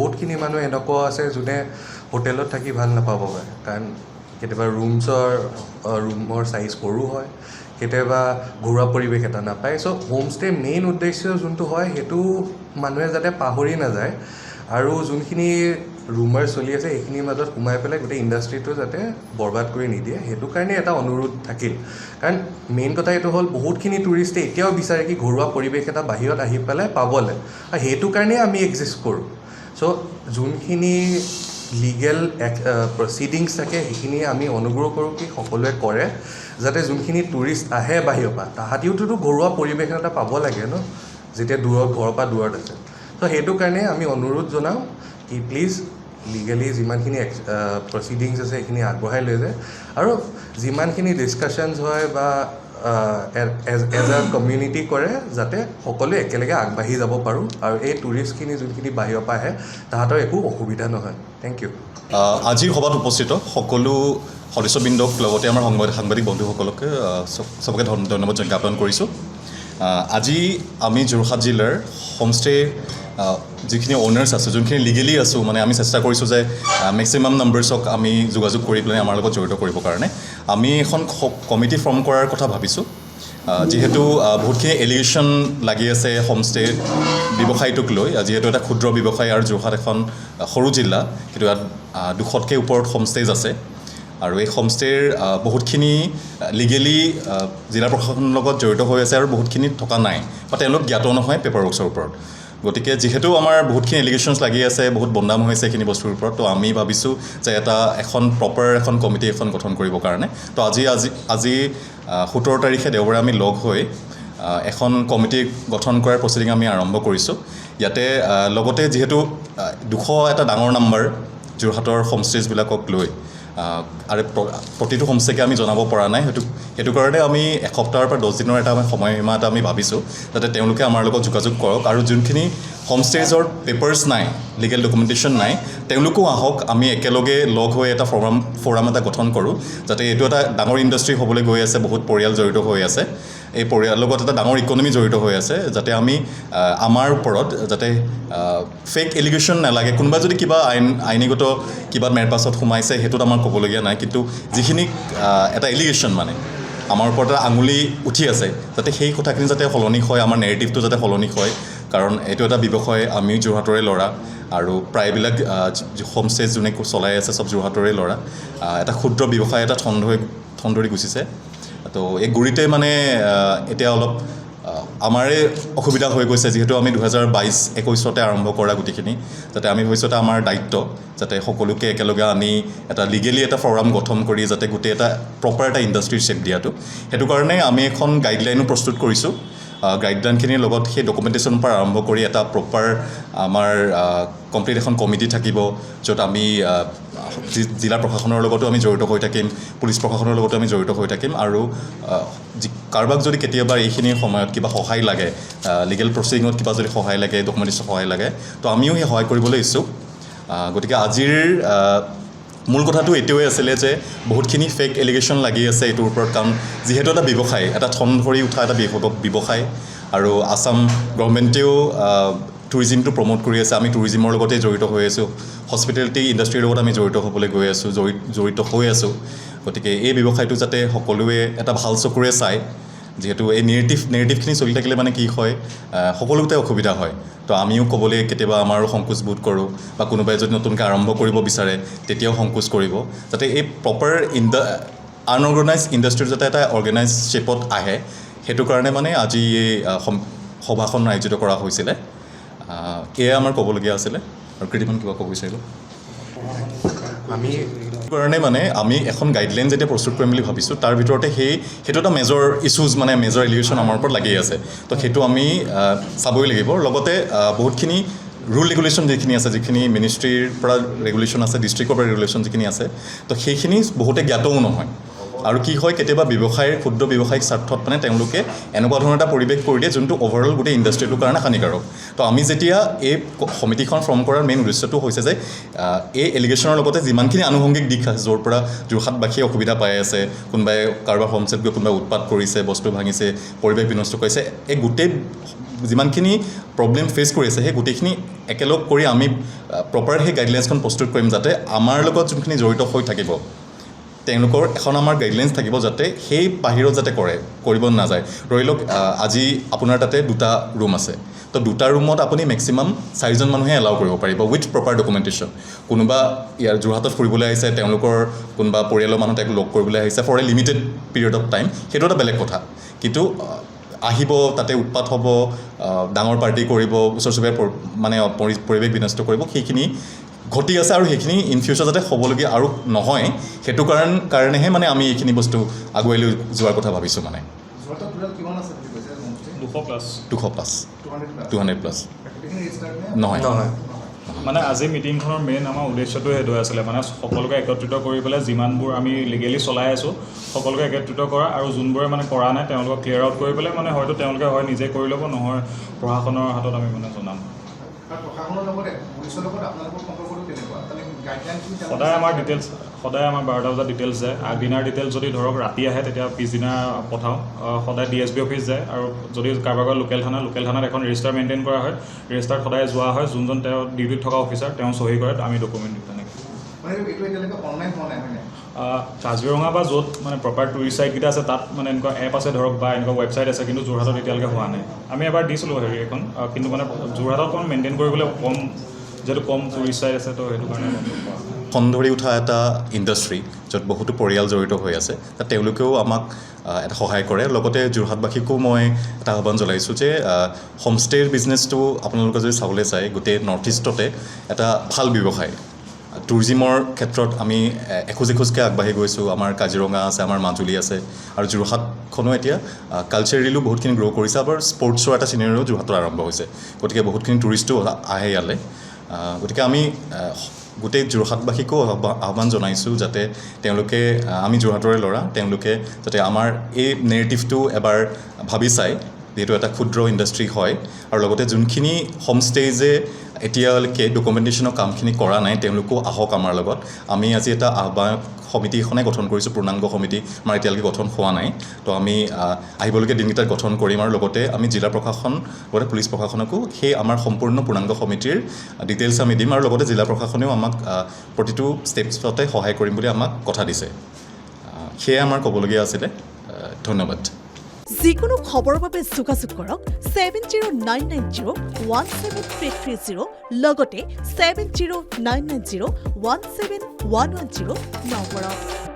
বহুতখিনি মানুহ এনেকুৱা আছে যোনে হোটেলত থাকি ভাল নাপাব পাৰে কাৰণ কেতিয়াবা ৰুমৰ চাইজ সৰু হয় কেতিয়াবা ঘৰুৱা পৰিৱেশ এটা নাপায় চ' হোমষ্টে মেইন উদ্দেশ্য যোনটো হয় সেইটো মানুহে যাতে পাহৰি নাযায় আৰু যোনখিনি ৰুমাৰ চলি আছে সেইখিনিৰ মাজত সোমাই পেলাই গোটেই ইণ্ডাষ্ট্ৰিটো যাতে বৰবাদ কৰি নিদিয়ে সেইটো কাৰণে এটা অনুৰোধ থাকিল কাৰণ মেইন কথা এইটো হ'ল বহুতখিনি টুৰিষ্টে এতিয়াও বিচাৰে কি ঘৰুৱা পৰিৱেশ এটা বাহিৰত আহি পেলাই পাবলৈ আৰু সেইটো কাৰণেই আমি এক্সিষ্ট কৰোঁ চ' যোনখিনি লিগেল প্ৰচিডিংছ থাকে সেইখিনি আমি অনুগ্ৰহ কৰোঁ কি সকলোৱে কৰে যাতে যোনখিনি টুৰিষ্ট আহে বাহিৰৰ পৰা তাহাঁতিওতো ঘৰুৱা পৰিৱেশ এটা পাব লাগে ন যেতিয়া ঘৰৰ পৰা দূৰত আছে ত' সেইটো কাৰণে আমি অনুৰোধ জনাওঁ কি প্লিজ লিগেলি যিমানখিনি প্ৰচিডিংছ আছে সেইখিনি আগবঢ়াই লৈ যায় আৰু যিমানখিনি ডিছকাশ্যনছ হয় বা এজ এ কমিউনিটি কৰে যাতে সকলোৱে একেলগে আগবাঢ়ি যাব পাৰোঁ আৰু এই টুৰিষ্টখিনি যোনখিনি বাহিৰৰ পৰা আহে তাহাঁতৰ একো অসুবিধা নহয় থেংক ইউ আজিৰ সভাত উপস্থিত সকলো সদস্যবৃন্দক লগতে আমাৰ সাংবাদিক বন্ধুসকলকে চবকে ধন্যবাদ জ্ঞাপন কৰিছোঁ আজি আমি যোৰহাট জিলাৰ হোমষ্টে যিখিনি অ'নাৰ্ছ আছে যোনখিনি লিগেলি আছোঁ মানে আমি চেষ্টা কৰিছোঁ যে মেক্সিমাম নাম্বাৰ্ছক আমি যোগাযোগ কৰি পেলাই আমাৰ লগত জড়িত কৰিবৰ কাৰণে আমি এখন কমিটি ফৰ্ম কৰাৰ কথা ভাবিছোঁ যিহেতু বহুতখিনি এলিগেশ্যন লাগি আছে হোমষ্টে ব্যৱসায়টোক লৈ যিহেতু এটা ক্ষুদ্ৰ ব্যৱসায় আৰু যোৰহাট এখন সৰু জিলা কিন্তু ইয়াত 200তকৈ ওপৰত হোমষ্টেজ আছে আৰু এই হোমষ্টেৰ বহুতখিনি লিগেলি জিলা প্ৰশাসনৰ লগত জড়িত হৈ আছে আৰু বহুতখিনি থকা নাই বা তেওঁলোক জ্ঞাত নহয় পেপাৰ ৱৰ্কছৰ ওপৰত গতিকে যিহেতু আমাৰ বহুতখিনি এলিগেশ্যনছ লাগি আছে বহুত বদনাম হৈছে এইখিনি বস্তুৰ ওপৰত তো আমি ভাবিছোঁ যে এখন প্ৰপাৰ এখন কমিটি এখন গঠন কৰিবৰ কাৰণে তো আজি 17 তাৰিখে দেওবাৰে আমি লগ হৈ এখন কমিটি গঠন কৰাৰ প্ৰচিডিং আমি আৰম্ভ কৰিছোঁ ইয়াতে লগতে যিহেতু 200 এটা ডাঙৰ নাম্বাৰ যোৰহাটৰ হোমষ্টেজবিলাকক লৈ আৰু প্ৰতিটো হোমষ্টেকে আমি জনাব পৰা নাই সেইটো কাৰণে আমি এসপ্তাহৰ পৰা 10 দিনৰ এটা সময়সীমা এটা আমি ভাবিছোঁ যাতে তেওঁলোকে আমাৰ লগত যোগাযোগ কৰক আৰু যোনখিনি হোমষ্টেজৰ পেপাৰ্ছ নাই লিগেল ডকুমেণ্টেশ্যন নাই তেওঁলোকো আহক আমি একেলগে লগ হৈ এটা ফ'ৰাম এটা গঠন কৰোঁ যাতে এইটো এটা ডাঙৰ ইণ্ডাষ্ট্ৰী হ'বলৈ গৈ আছে বহুত পৰিয়াল জড়িত হৈ আছে এই পৰিয়ালৰ লগত এটা ডাঙৰ ইকনমি জড়িত হৈ আছে যাতে আমি আমাৰ ওপৰত যাতে ফেক এলিগেশ্যন নালাগে কোনোবা যদি কিবা আইনীগত কিবা মেৰপাছত সোমাইছে সেইটোত আমাৰ ক'বলগীয়া নাই কিন্তু যিখিনি এটা এলিগেশ্যন মানে আমাৰ ওপৰত এটা আঙুলি উঠি আছে যাতে সেই কথাখিনি যাতে সলনি হয় আমাৰ নেৰেটিভটো যাতে সলনি হয় কাৰণ এইটো এটা ব্যৱসায় আমি যোৰহাটৰে ল'ৰা আৰু প্ৰায়বিলাক হোমষ্টে যোনে চলাই আছে চব যোৰহাটৰে ল'ৰা এটা ক্ষুদ্ৰ ব্যৱসায় এটা ঠন ধৰি গুচিছে তো এই গুৰিতে মানে এতিয়া অলপ আমাৰে অসুবিধা হৈ গৈছে যিহেতু আমি 2022-21 আৰম্ভ কৰা গোটেইখিনি যাতে আমি ভাবিছোঁ এটা আমাৰ দায়িত্ব যাতে সকলোকে একেলগে আনি এটা লিগেলি এটা ফ'ৰাম গঠন কৰি যাতে গোটেই এটা প্ৰপাৰ এটা ইণ্ডাষ্ট্ৰীৰ শ্বেপ দিয়াটো সেইটো কাৰণে আমি এখন গাইডলাইনো প্ৰস্তুত কৰিছোঁ গাইডলাইনখিনিৰ লগত সেই ডকুমেণ্টেশ্যনৰ পৰা আৰম্ভ কৰি এটা প্ৰপাৰ আমাৰ কমপ্লিট এখন কমিটি থাকিব য'ত আমি জিলা প্ৰশাসনৰ লগতো আমি জড়িত হৈ থাকিম পুলিচ প্ৰশাসনৰ লগতো আমি জড়িত হৈ থাকিম আৰু কাৰোবাক যদি কেতিয়াবা এইখিনিৰ সময়ত কিবা সহায় লাগে লিগেল প্ৰচিডিঙত কিবা যদি সহায় লাগে ডকুমেণ্টেশ্যন সহায় লাগে তো আমিও সেই সহায় কৰিবলৈ ইচ্ছুক গতিকে আজিৰ মূল কথাটো এইটোৱে আছিলে যে বহুতখিনি ফেক এলিগেশ্যন লাগি আছে এইটোৰ ওপৰত কাৰণ যিহেতু এটা ব্যৱসায় এটা ঠন ধৰি উঠা এটা ব্যৱসায় আৰু আছাম গভৰ্ণমেণ্টেও টুৰিজিমটো প্ৰমোট কৰি আছে আমি টুৰিজিমৰ লগতে জড়িত হৈ আছোঁ হস্পিটেলিটি ইণ্ডাষ্ট্ৰীৰ লগত আমি জড়িত হ'বলৈ গৈ আছোঁ জড়িত হৈ আছোঁ গতিকে এই ব্যৱসায়টো যাতে সকলোৱে এটা ভাল চকুৰে চায় যিহেতু এই নেৰেটিভখিনি চলি থাকিলে মানে কি হয় সকলোতে অসুবিধা হয় তো আমিও ক'বলৈ কেতিয়াবা আমাৰো সংকোচ বোধ কৰোঁ বা কোনোবাই যদি নতুনকৈ আৰম্ভ কৰিব বিচাৰে তেতিয়াও সংকোচ কৰিব যাতে এই প্ৰপাৰ আনঅৰ্গেনাইজ ইণ্ডাষ্ট্ৰীৰ যাতে এটা অৰ্গেনাইজ শ্বেপত আহে সেইটো কাৰণে মানে আজি এই সভাখন আয়োজিত কৰা হৈছিলে এয়া আমাৰ ক'বলগীয়া আছিলে আৰু কৃতিমান কিবা ক'ব বিচাৰিলোঁ আমি কাৰণে মানে আমি এখন গাইডলাইন যেতিয়া প্ৰস্তুত কৰিম বুলি ভাবিছোঁ তাৰ ভিতৰতে সেইটো এটা মেজৰ ইছ্যুজ মানে মেজৰ এলিগেশ্যন আমাৰ ওপৰত লাগি আছে তো সেইটো আমি চাবই লাগিব লগতে বহুতখিনি ৰুল ৰেগুলেশ্যন যিখিনি আছে যিখিনি মিনিষ্ট্ৰীৰ পৰা ৰেগুলেশ্যন আছে ডিষ্ট্ৰিক্টৰ পৰা ৰেগুলেশ্যন যিখিনি আছে তো সেইখিনি বহুতে জ্ঞাতও নহয় আৰু কি হয় কেতিয়াবা ক্ষুদ্ৰ ব্যৱসায়িক স্বাৰ্থত মানে তেওঁলোকে এনেকুৱা ধৰণৰ এটা পৰিৱেশ কৰি দিয়ে যোনটো অভাৰঅল গোটেই ইণ্ডাষ্ট্ৰীটোৰ কাৰণে হানিকাৰক তো আমি যেতিয়া এই সমিতিখন ফৰ্ম কৰাৰ মেইন উদ্দেশ্যটো হৈছে যে এই এলিগেশ্যনৰ লগতে যিমানখিনি আনুষংগিক দিশ আছে য'ৰ পৰা যোৰহাটবাসীয়ে অসুবিধা পাই আছে কোনোবাই কাৰোবাৰ হোমষ্টেত গৈ কোনোবাই উৎপাত কৰিছে বস্তু ভাঙিছে পৰিৱেশ বিনষ্ট কৰিছে এই গোটেই যিমানখিনি প্ৰব্লেম ফেচ কৰি আছে সেই গোটেইখিনি একেলগ কৰি আমি প্ৰপাৰ সেই গাইডলাইনছখন প্ৰস্তুত কৰিম যাতে আমাৰ লগত যোনখিনি জড়িত হৈ থাকিব তেওঁলোকৰ এখন আমাৰ গাইডলাইনছ থাকিব যাতে সেই বাহিৰত যাতে কৰিব নাযায় ধৰি লওক আজি আপোনাৰ তাতে 2টা ৰুম আছে তো 2টা ৰুমত আপুনি মেক্সিমাম 4জন মানুহে এলাউ কৰিব পাৰিব উইথ প্ৰপাৰ ডকুমেণ্টেশ্যন কোনোবা ইয়াৰ যোৰহাটত ফুৰিবলৈ আহিছে তেওঁলোকৰ কোনোবা পৰিয়ালৰ মানুহ তেওঁক লগ কৰিবলৈ আহিছে for a limited period of time সেইটো এটা বেলেগ কথা কিন্তু আহিব তাতে উৎপাত হ'ব ডাঙৰ পাৰ্টি কৰিব ওচৰ চুবুৰীয়া মানে পৰিৱেশ বিনষ্ট কৰিব সেইখিনি ঘটি আছে আৰু সেইখিনি ইন ফিউচাৰ যাতে হ'বলগীয়া আৰু নহয় সেইটো কাৰণেহে মানে আমি এইখিনি বস্তু আগুৱাই লৈ যোৱাৰ কথা ভাবিছোঁ মানে 200+ নহয় মানে আজি মিটিংখনৰ মেইন আমাৰ উদ্দেশ্যটো সেইটো আছিলে মানে সকলোকে একত্ৰিত কৰি পেলাই যিমানবোৰ আমি লিগেলি চলাই আছোঁ সকলোকে একত্ৰিত কৰা আৰু যোনবোৰে মানে কৰা নাই তেওঁলোকক ক্লিয়াৰ আউট কৰি পেলাই মানে হয়তো তেওঁলোকে হয় নিজে কৰি ল'ব নহয় প্ৰশাসনৰ হাতত আমি মানে জনাম সদায় আমাৰ 12টা বজাত ডিটেইলছ যায় আগদিনাৰ ডিটেইলছ যদি ধৰক ৰাতি আহে তেতিয়া পিছদিনা পঠাওঁ সদায় DSP অফিচ যায় আৰু যদি কাৰোবাৰ লোকেল থানাত এখন ৰেজিষ্টাৰ মেইনটেইন কৰা হয় ৰেজিষ্টাৰত সদায় যোৱা হয় যোনজন তেওঁ ডিউটিত থকা অফিচাৰ তেওঁ চহী কৰে আমি ডকুমেণ্ট দিওঁ তেনেকৈ কাজিৰঙা বা য'ত মানে প্ৰপাৰ টুৰিষ্ট চাইটকেইটা আছে তাত মানে এনেকুৱা এপ আছে ধৰক বা এনেকুৱা ৱেবছাইট আছে কিন্তু যোৰহাটত এতিয়ালৈকে হোৱা নাই আমি এবাৰ দিছিলোঁ হেৰি এখন কিন্তু মানে যোৰহাটত অকণ মেইনটেইন কৰিবলৈ যিহেতু কম টুৰিষ্ট চাইট আছে তো সেইটো কাৰণে খন ধৰি উঠা এটা ইণ্ডাষ্ট্ৰী য'ত বহুতো পৰিয়াল জড়িত হৈ আছে তাত তেওঁলোকেও আমাক এটা সহায় কৰে লগতে যোৰহাটবাসীকো মই এটা আহ্বান জনাইছোঁ যে হোমষ্টেৰ বিজনেছটো আপোনালোকে যদি চাবলৈ চায় গোটেই নৰ্থ ইষ্টতে এটা ভাল ব্যৱসায় টুৰিজিমৰ ক্ষেত্ৰত আমি এখোজ এখোজকৈ আগবাঢ়ি গৈছোঁ আমাৰ কাজিৰঙা আছে আমাৰ মাজুলী আছে আৰু যোৰহাটখনো এতিয়া কালচাৰেলিও বহুতখিনি গ্ৰ' কৰিছে আৰু স্পৰ্টছৰ এটা চিনেৰিও যোৰহাটত আৰম্ভ হৈছে গতিকে বহুতখিনি টুৰিষ্টো আহে ইয়ালৈ গতিকে আমি গোটেই যোৰহাটবাসীকো আহ্বান জনাইছোঁ যাতে তেওঁলোকে আমি যোৰহাটৰে ল'ৰা তেওঁলোকে যাতে আমাৰ এই নেৰেটিভটো এবাৰ ভাবি চায় যিহেতু এটা ক্ষুদ্ৰ ইণ্ডাষ্ট্ৰী হয় আৰু লগতে যোনখিনি হোমষ্টেজে এতিয়ালৈকে ডকুমেণ্টেশ্যনৰ কামখিনি কৰা নাই তেওঁলোকো আহক আমাৰ লগত আমি আজি এটা আহ্বায়ক সমিতি এখনে গঠন কৰিছোঁ পূৰ্ণাংগ সমিতি আমাৰ এতিয়ালৈকে গঠন হোৱা নাই তো আমি আহিবলগীয়া দিনকেইটাত গঠন কৰিম আৰু লগতে আমি জিলা প্ৰশাসন লগতে পুলিচ প্ৰশাসনকো সেই আমাৰ সম্পূৰ্ণ পূৰ্ণাংগ সমিতিৰ ডিটেইলছ আমি দিম আৰু লগতে জিলা প্ৰশাসনেও আমাক প্ৰতিটো ষ্টেপছতে সহায় কৰিম বুলি আমাক কথা দিছে সেয়াই আমাৰ ক'বলগীয়া আছিলে ধন্যবাদ যিকোনো খবৰৰ বাবে যোগাযোগ কৰক 7099017330 লগতে 7099017110 নম্বৰত